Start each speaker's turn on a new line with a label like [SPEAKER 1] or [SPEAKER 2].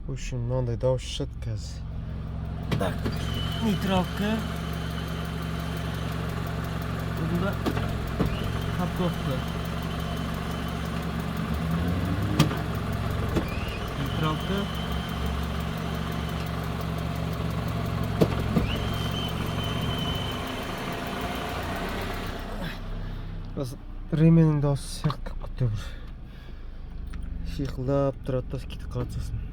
[SPEAKER 1] В общем, мынандай дауыс шығады қазір. Так, нейтралка. Бunda каптовка. Нейтралка. Ременің дауысы сияқты кетті бір. Шиқылдап тұрады да кетіп қалады сосын.